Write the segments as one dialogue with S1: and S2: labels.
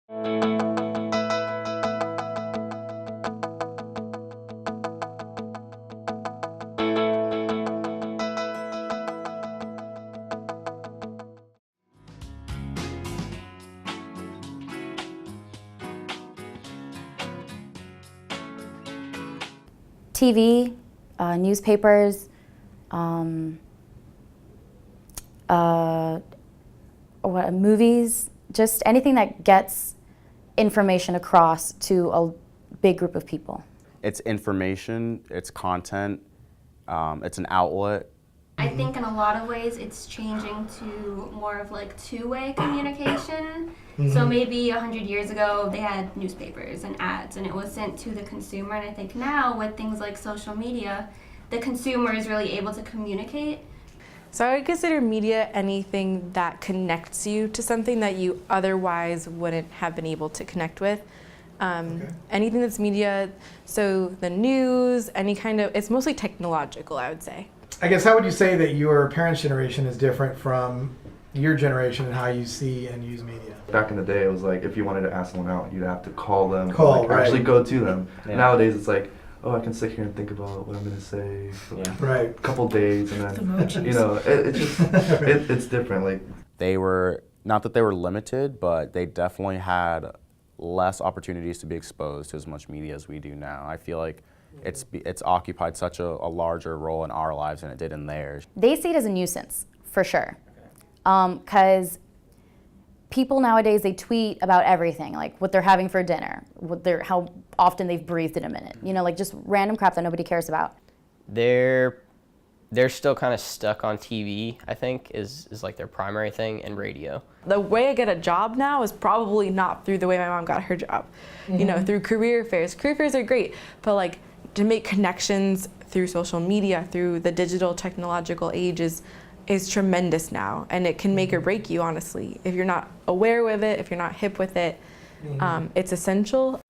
S1: TV, newspapers, movies, just anything that gets information across to a big group of people.
S2: It's information, it's content, it's an outlet.
S3: I think in a lot of ways it's changing to more of like two-way communication. So maybe 100 years ago they had newspapers and ads and it was sent to the consumer, and I think now with things like social media, the consumer is really able to communicate.
S4: So I would consider media anything that connects you to something that you otherwise wouldn't have been able to connect with. Anything that's media, so the news, any kind of, it's mostly technological, I would say.
S5: I guess, how would you say that your parents' generation is different from your generation and how you see and use media?
S6: Back in the day, it was like if you wanted to ask someone out, you'd have to call them,
S5: right.
S6: actually go to them. Yeah. Nowadays, it's like, oh, I can sit here and think about what I'm going to say for a couple days, and then, you know, it's just, it's different. Like,
S2: They were, not that they were limited, but they definitely had less opportunities to be exposed to as much media as we do now. I feel like it's occupied such a larger role in our lives than it did in theirs.
S1: They see it as a nuisance, for sure. Because people nowadays, they tweet about everything, like what they're having for dinner, how often they've breathed in a minute, you know, like just random crap that nobody cares about.
S7: They're still kind of stuck on TV, I think, is like their primary thing, and radio.
S4: The way I get a job now is probably not through the way my mom got her job, you know, through career fairs. Career fairs are great, but like to make connections through social media, through the digital technological age is tremendous now, and it can make or break you, honestly. If you're not aware with it, if you're not hip with it, it's essential.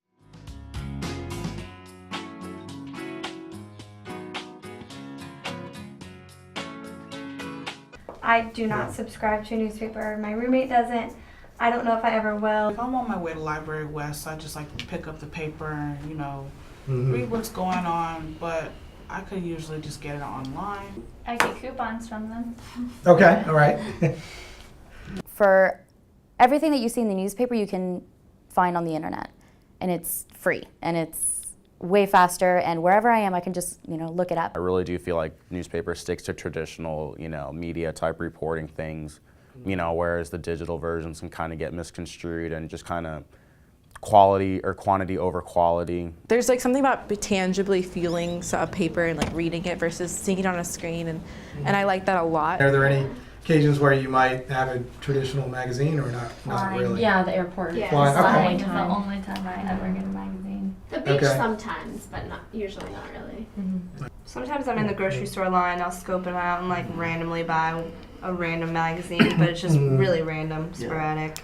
S8: I do not subscribe to a newspaper. My roommate doesn't. I don't know if I ever will.
S9: If I'm on my way to Library West, I just like to pick up the paper and, you know, read what's going on, but I could usually just get it online.
S3: I get coupons from them.
S5: Okay, all right.
S1: For everything that you see in the newspaper, you can find on the internet, and it's free, and it's way faster, and wherever I am, I can just, you know, look it up.
S2: I really do feel like newspaper sticks to traditional, you know, media type reporting things, you know, whereas the digital versions can kind of get misconstrued and just kind of quality or quantity over quality.
S4: There's like something about tangibly feeling a paper and like reading it versus seeing it on a screen, and I like that a lot.
S5: Are there any occasions where you might have a traditional magazine or not really?
S10: Yeah, the airport.
S8: Yeah,
S5: Flying,
S3: It's the only time I ever get a magazine.
S8: The beach
S5: Okay.
S8: sometimes, but usually not really.
S11: Sometimes I'm in the grocery store line, I'll scope it out and like randomly buy a random magazine, but it's just really random, sporadic.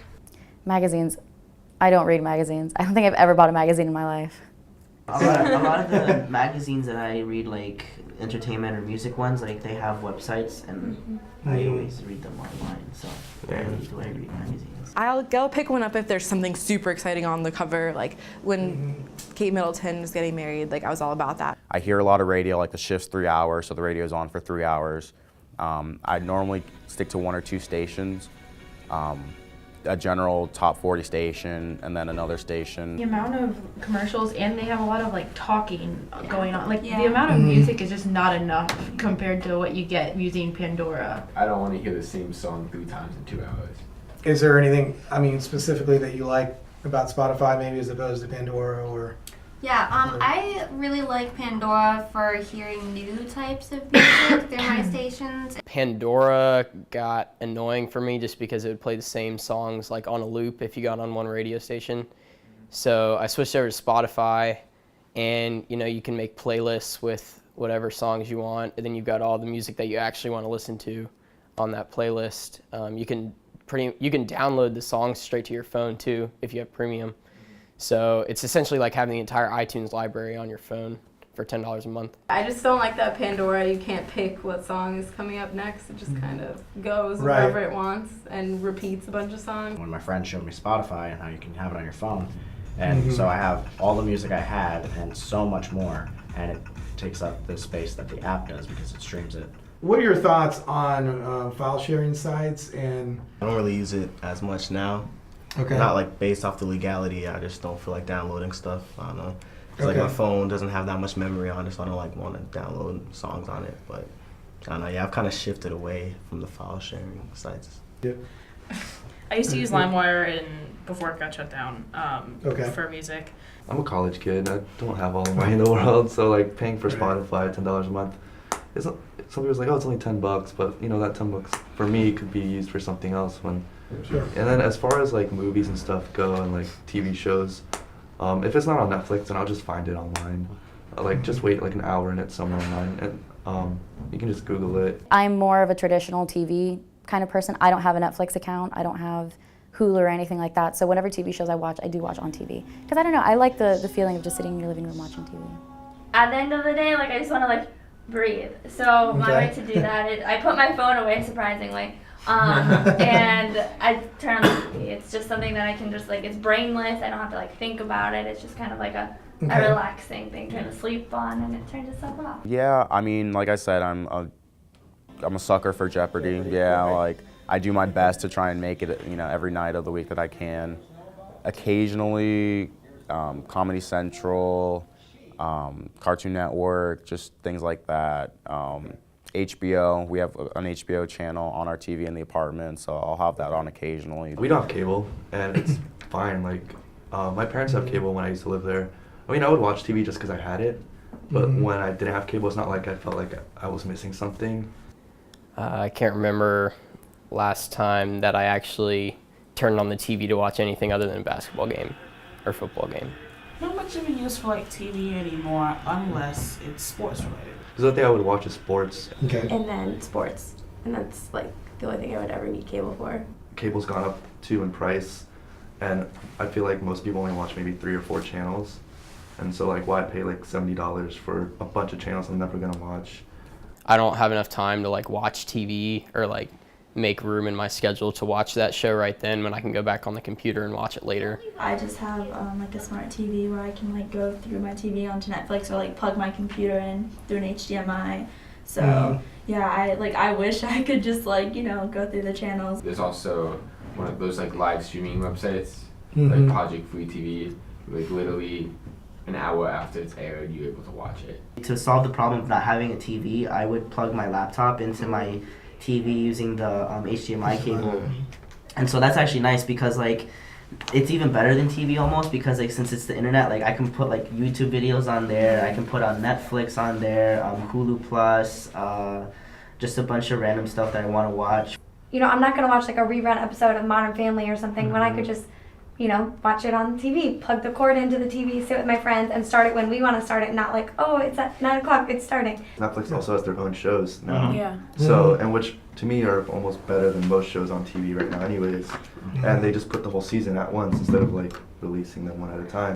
S1: Magazines. I don't read magazines. I don't think I've ever bought a magazine in my life.
S12: A lot of the magazines that I read, like entertainment or music ones, like they have websites, and I always read them online, so rarely do I read magazines.
S4: I'll pick one up if there's something super exciting on the cover, like when Kate Middleton was getting married, like I was all about that.
S2: I hear a lot of radio, like the shift's 3 hours, so the radio's on for 3 hours. I normally stick to 1 or 2 stations. A general top 40 station, and then another station.
S10: The amount of commercials, and they have a lot of like talking going on. Like the amount of music is just not enough compared to what you get using Pandora.
S13: I don't want to hear the same song 3 times in 2 hours.
S5: Is there anything, I mean, specifically that you like about Spotify, maybe as opposed to Pandora or?
S3: Yeah, I really like Pandora for hearing new types of music through my stations.
S7: Pandora got annoying for me just because it would play the same songs like on a loop if you got on one radio station. So I switched over to Spotify, and you know, you can make playlists with whatever songs you want, and then you've got all the music that you actually want to listen to on that playlist. You can download the songs straight to your phone too if you have premium. So it's essentially like having the entire iTunes library on your phone for $10 a month.
S14: I just don't like that Pandora. You can't pick what song is coming up next. It just kind of goes
S5: Right.
S14: wherever it wants and repeats a bunch of songs.
S15: When my friend showed me Spotify and how you can have it on your phone, and so I have all the music I had and so much more, and it takes up the space that the app does because it streams it.
S5: What are your thoughts on file sharing sites and?
S16: I don't really use it as much now.
S5: Okay.
S16: Not like based off the legality. I just don't feel like downloading stuff. I don't know. It's like
S5: Okay.
S16: my phone doesn't have that much memory on it, so I don't like want to download songs on it. But I don't know. Yeah, I've kind of shifted away from the file sharing sites.
S5: Yeah.
S17: I used to use LimeWire before it got shut down for music.
S6: I'm a college kid. I don't have all the money in the world, so like paying for Spotify $10 a month, some people's like, oh, it's only $10, but you know that $10 for me could be used for something else.
S5: Sure.
S6: And then as far as like movies and stuff go and like TV shows, if it's not on Netflix, then I'll just find it online. Like just wait like an hour and it's somewhere online, and you can just Google it.
S1: I'm more of a traditional TV kind of person. I don't have a Netflix account. I don't have Hulu or anything like that. So whatever TV shows I watch, I do watch on TV. Because I don't know, I like the feeling of just sitting in your living room watching TV.
S18: At the end of the day, like I just want to like breathe. So my way to do that is I put my phone away, surprisingly, and I turn on the TV. It's just something that I can just like, it's brainless. I don't have to like think about it. It's just kind of like a relaxing thing to sleep on, and it turns itself off.
S2: Yeah, I mean, like I said, I'm a sucker for Jeopardy. Yeah, like I do my best to try and make it, you know, every night of the week that I can. Occasionally, Comedy Central, Cartoon Network, just things like that. HBO, we have an HBO channel on our TV in the apartment, so I'll have that on occasionally.
S6: We don't have cable, and it's fine. Like my parents have cable when I used to live there. I mean, I would watch TV just because I had it, but when I didn't have cable, it's not like I felt like I was missing something.
S7: I can't remember last time that I actually turned on the TV to watch anything other than a basketball game or football game.
S9: Not much even used for like TV anymore unless it's sports related.
S6: The other thing I would watch is sports.
S5: Okay.
S14: And then sports. And that's like the only thing I would ever need cable for.
S6: Cable's gone up too in price, and I feel like most people only watch maybe 3 or 4 channels. And so like why pay like $70 for a bunch of channels I'm never gonna watch?
S7: I don't have enough time to like watch TV or like make room in my schedule to watch that show right then when I can go back on the computer and watch it later.
S19: I just have like a smart TV where I can like go through my TV onto Netflix or like plug my computer in through an HDMI. So yeah, I wish I could just like, you know, go through the channels.
S13: There's also one of those like live streaming websites, like Project Free TV, like literally an hour after it's aired, you're able to watch it.
S12: To solve the problem of not having a TV, I would plug my laptop into my TV using the HDMI cable. And so that's actually nice because like it's even better than TV almost because like since it's the internet, like I can put like YouTube videos on there, I can put on Netflix on there, Hulu Plus, just a bunch of random stuff that I want to watch.
S8: You know, I'm not going to watch like a rerun episode of Modern Family or something when I could just, you know, watch it on the TV, plug the cord into the TV, sit with my friends, and start it when we want to start it, not like, oh, it's at 9 o'clock, it's starting.
S6: Netflix also has their own shows now.
S14: Yeah.
S6: So, and which to me are almost better than most shows on TV right now anyways. And they just put the whole season at once instead of like releasing them one at a time.